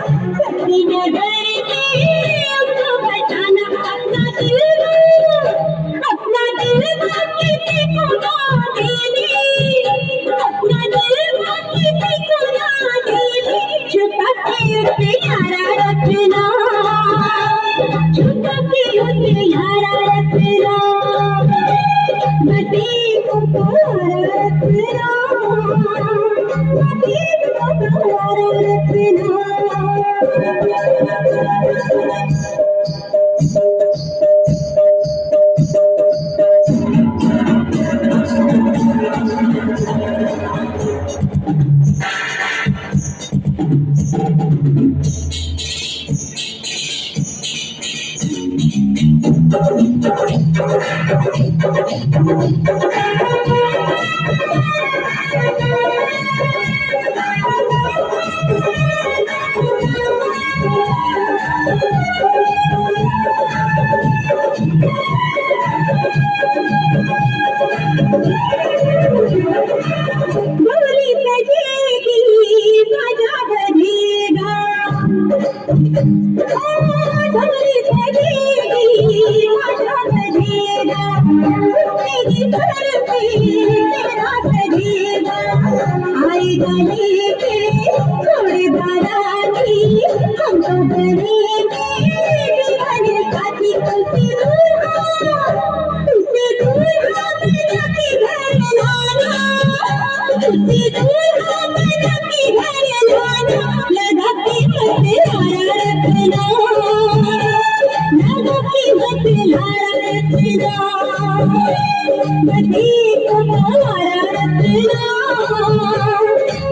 अपनी नजर की हमको बचाना अपना दिल किसी को ना देने अपना दिल किसी को ना देने छुपा के उसे यारा रखना छुपा के उसे यारा रखना मती को यारा रखना मती को यारा रखना बोली बजेगी बाजा बजेगा बोली बजेगी बाजा बजेगा मेरी घर पे तेरा बजेगा आएगा लेके थोड़े बाराती हम तो बनेंगे दीवाने साथी तुझसे दूर तुझसे दूर मेरा की घर लाना तुझसे दूर मेरा की घर लाना लगा के मत लारा रखना लगा के मत लारा रखना मती को लारा रखना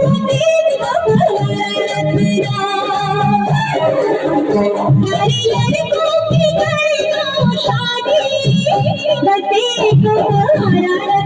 मती को लारा रखना हरी लड़कों की करेगा शादी मती को लारा